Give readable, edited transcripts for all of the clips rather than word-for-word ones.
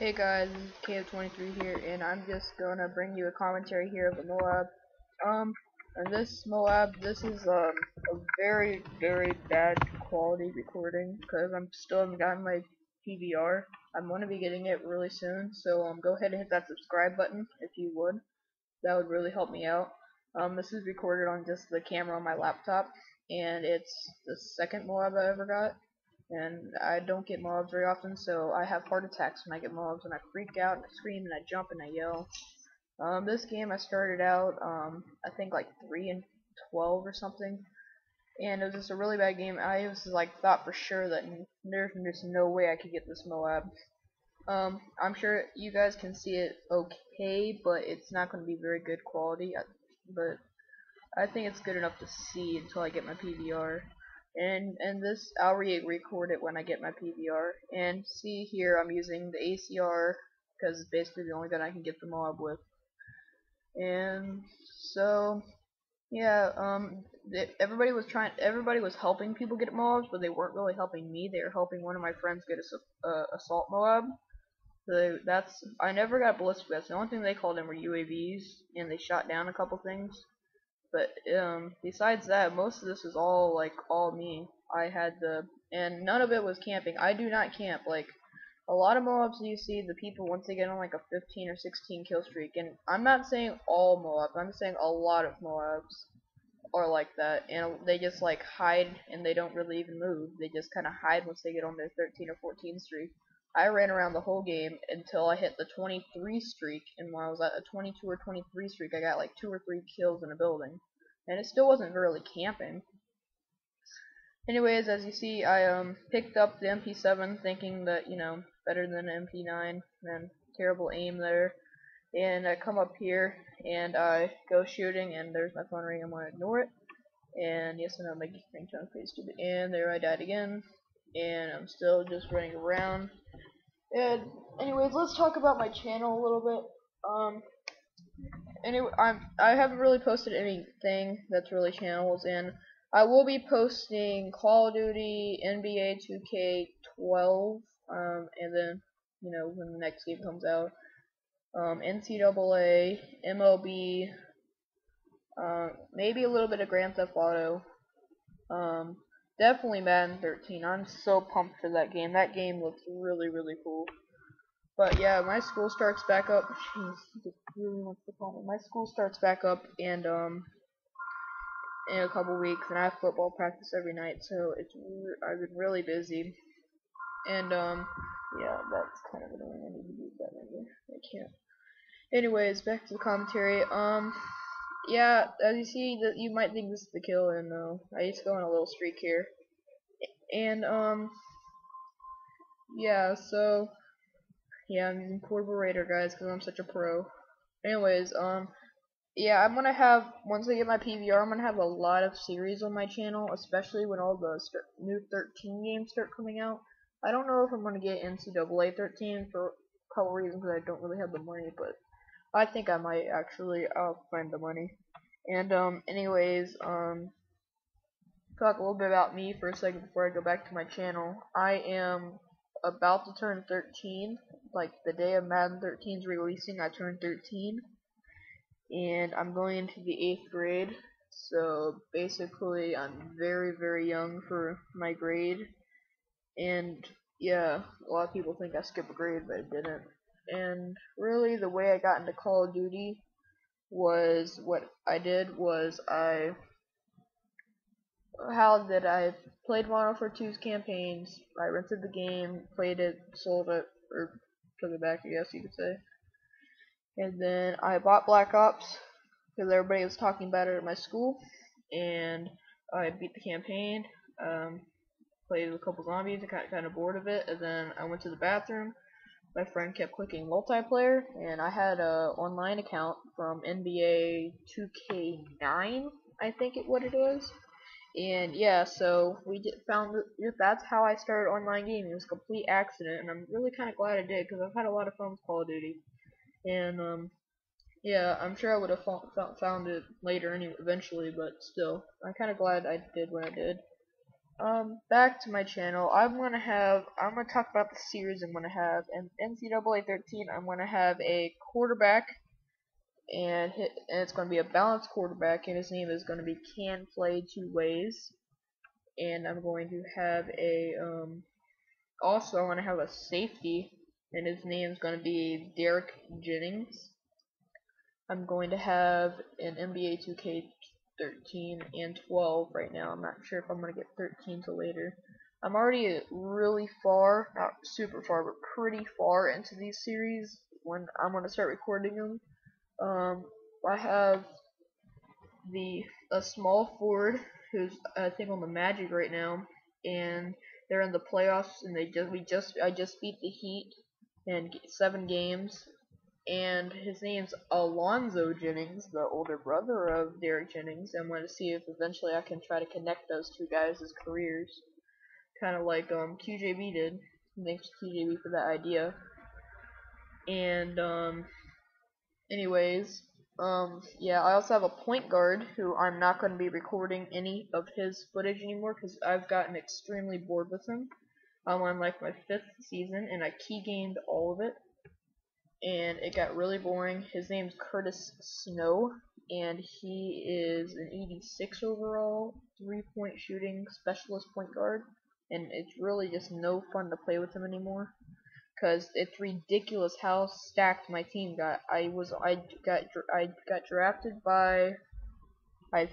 Hey guys, this is MW3 here, and I'm just gonna bring you a commentary here of the MOAB. And this MOAB, this is a very, very bad quality recording because I'm still haven't gotten my PVR. I'm gonna be getting it really soon, so go ahead and hit that subscribe button if you would. That would really help me out. This is recorded on just the camera on my laptop, and it's the second MOAB I ever got. And I don't get mobs very often, so I have heart attacks when I get mobs, and I freak out and I scream and I jump and I yell. This game I started out, I think like 3-12 or something, and it was just a really bad game. I was like thought for sure that there's just no way I could get this MOAB. I'm sure you guys can see it okay, but it's not going to be very good quality. But I think it's good enough to see until I get my PVR. And this I'll record it when I get my PVR. And see here I'm using the ACR because it's basically the only gun I can get the MOAB with. And so yeah, everybody was helping people get MOABs, but they weren't really helping me. They were helping one of my friends get a assault MOAB. So I never got ballistic vests. The only thing they called them were UAVs, and they shot down a couple things. But besides that, most of this is all me. And none of it was camping. I do not camp. Like a lot of MOABs you see, the people once they get on like a 15 or 16 kill streak, and I'm not saying all MOABs, I'm saying a lot of MOABs are like that, and they just like hide and they don't really even move. They just kind of hide once they get on their 13 or 14 streak. I ran around the whole game until I hit the 23 streak, and when I was at a 22 or 23 streak, I got like 2 or 3 kills in a building, and it still wasn't really camping. Anyways, as you see, I picked up the MP7 thinking that, better than the MP9, and terrible aim there, and I come up here, and I go shooting, and there's my phone ring, I'm going to ignore it, and yes, I know my ringtone's pretty stupid, and there I died again, and I'm still just running around. And anyways, let's talk about my channel a little bit. Anyway, I haven't really posted anything that's really channels, and I will be posting Call of Duty, NBA 2K12, and then when the next game comes out, NCAA, MLB, maybe a little bit of Grand Theft Auto. Definitely Madden 13. I'm so pumped for that game. That game looks really, really cool. But yeah, my school starts back up. Jeez, he really wants to call me. My school starts back up, and in a couple weeks, and I have football practice every night, so I've been really busy. And yeah, that's kind of annoying. I need to use that number. I can't. Anyways, back to the commentary. Yeah, as you see, that you might think this is the kill, and no, I used to go on a little streak here. And yeah, so yeah, I'm using Portable Raider, guys, because I'm such a pro. Anyways, yeah, I'm gonna have, once I get my PVR, I'm gonna have a lot of series on my channel, especially when all the new 13 games start coming out. I don't know if I'm gonna get NCAA 13 for a couple reasons, because I don't really have the money, but I think I might actually. I'll find the money. And anyways, talk a little bit about me for a second before I go back to my channel. I am about to turn 13. Like the day of Madden 13's releasing, I turned 13, and I'm going into the 8th grade. So basically, I'm very, very young for my grade. And yeah, a lot of people think I skipped a grade, but I didn't. And really, the way I got into Call of Duty was, what I did was I played Modern Warfare 2's campaigns. I rented the game, played it, sold it, or took it back, I guess you could say. And then I bought Black Ops because everybody was talking about it at my school, and I beat the campaign. Played with a couple zombies. I got kind of bored of it, and then I went to the bathroom. My friend kept clicking multiplayer, and I had a online account from NBA 2K9, I think what it was. And yeah, so found that's how I started online gaming. It was a complete accident, and I'm really kind of glad I did, because I've had a lot of fun with Call of Duty. And yeah, I'm sure I would have found it later eventually, but still, I'm kind of glad I did what I did. Back to my channel. I'm gonna talk about the series I'm gonna have. In NCAA 13, I'm gonna have a quarterback, and it's gonna be a balanced quarterback, and his name is gonna be Can Play Two Ways. And I'm going to have also I'm gonna have a safety, and his name is gonna be Derek Jennings. I'm going to have an NBA 2K 13 and 12 right now. I'm not sure if I'm going to get 13 till later. I'm already really far, not super far, but pretty far into these series when I'm going to start recording them. I have a small forward who's I think on the Magic right now, and they're in the playoffs, and I just beat the Heat in 7 games, and his name's Alonzo Jennings, the older brother of Derek Jennings. I'm going to see if eventually I can try to connect those two guys' careers, kind of like QJB did. Thanks to QJB for that idea. And anyways, yeah, I also have a point guard who I'm not going to be recording any of his footage anymore because I've gotten extremely bored with him. I'm on like my 5th season, and I key gamed all of it, and it got really boring. His name's Curtis Snow, and he is an 86 overall, 3-point shooting specialist point guard, and it's really just no fun to play with him anymore, because it's ridiculous how stacked my team got. I got drafted by, I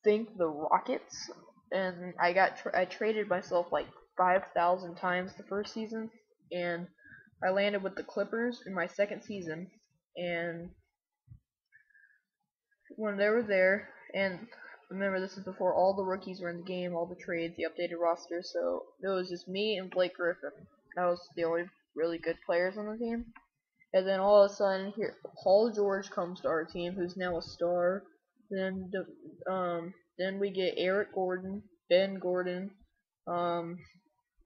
think, the Rockets, and I traded myself like 5,000 times the first season, and I landed with the Clippers in my 2nd season. And when they were there, and remember, this is before all the rookies were in the game, all the trades, the updated roster, so it was just me and Blake Griffin. That was the only really good players on the team. And then all of a sudden, here, Paul George comes to our team, who's now a star. Then we get Eric Gordon, Ben Gordon,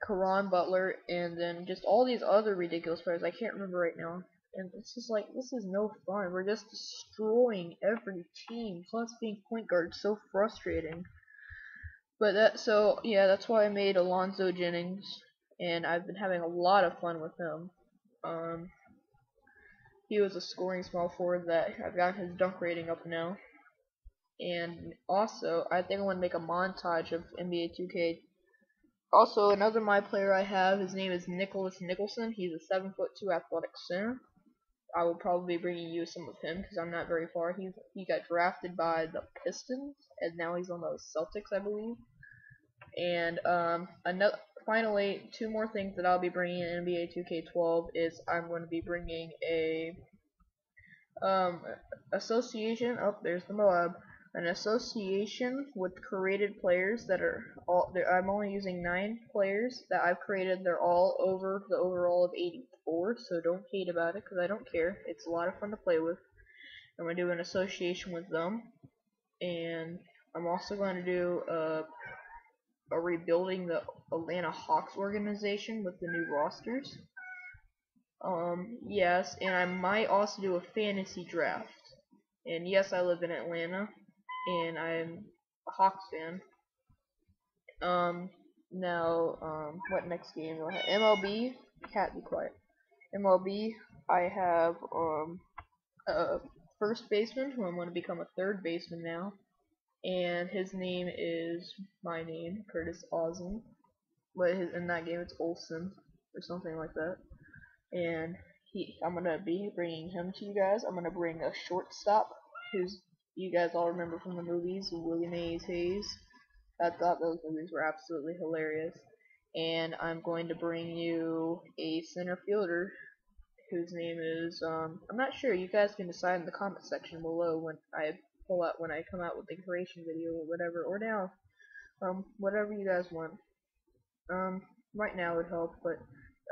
Caron Butler, and then just all these other ridiculous players I can't remember right now. And it's just like, this is no fun. We're just destroying every team. Plus, being point guard is so frustrating. But yeah, that's why I made Alonzo Jennings, and I've been having a lot of fun with him. He was a scoring small forward that I've got his dunk rating up now. And also, I think I want to make a montage of NBA 2K. Also, another my player I have, his name is Nicholas Nicholson. He's a 7'2" athletic center. I will probably be bringing you some of him because I'm not very far. He got drafted by the Pistons, and now he's on the Celtics, I believe. And finally, 2 more things that I'll be bringing in NBA 2K12 is I'm going to be bringing a association. Oh, there's the MOAB. An association with created players that are all. I'm only using 9 players that I've created. They're all over the overall of 84, so don't hate about it because I don't care. It's a lot of fun to play with. I'm gonna do an association with them, and I'm also going to do a rebuilding the Atlanta Hawks organization with the new rosters. Yes, and I might also do a fantasy draft. And yes, I live in Atlanta, and I'm a Hawks fan. What next game do I have? MLB, cat be quiet. MLB, I have, a first baseman, who I'm going to become a third baseman now. And his name is my name, Curtis Osmond. But in that game, it's Olsen, or something like that. And I'm gonna be bringing him to you guys. I'm gonna bring a shortstop, who's you guys all remember from the movies, William A. Hayes. I thought those movies were absolutely hilarious. And I'm going to bring you a center fielder, whose name is I'm not sure. You guys can decide in the comment section below when I come out with the creation video or whatever, or now, whatever you guys want. Right now would help, but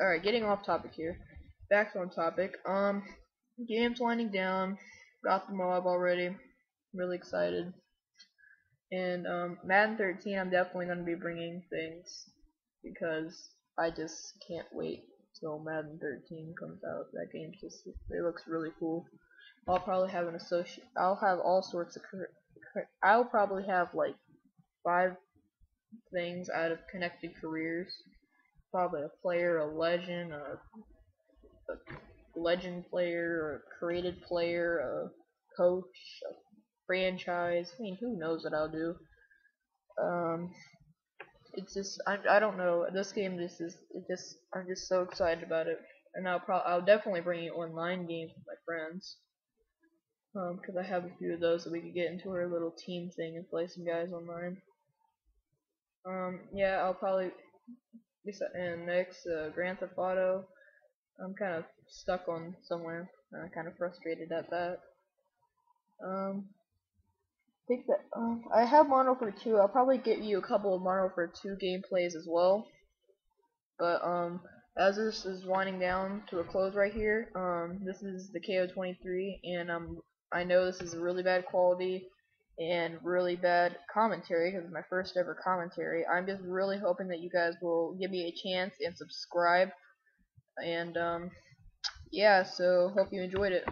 alright, getting off topic here. Back on topic. Game's winding down. Got the MOAB already. Really excited. And Madden 13, I'm definitely gonna be bringing things because I just can't wait till Madden 13 comes out. That game it looks really cool. I'll probably have I'll have all sorts of. I'll probably have like 5 things out of connected careers. Probably a player, a legend, a legend player, a created player, a coach, a franchise. I mean, who knows what I'll do? Um, it's just I don't know. This game just is it just I'm just so excited about it, and I'll definitely bring you online games with my friends. Because I have a few of those that we could get into our little team thing and play some guys online. Yeah, I'll probably and next Grand Theft Auto. I'm kind of stuck on somewhere. Kind of frustrated at that. Think that I have Modern Warfare 2. I'll probably get you a couple of Modern Warfare 2 gameplays as well. But as this is winding down to a close right here, this is the KO23, and I know this is really bad quality and really bad commentary because it's my first ever commentary. I'm just really hoping that you guys will give me a chance and subscribe. And yeah, so hope you enjoyed it.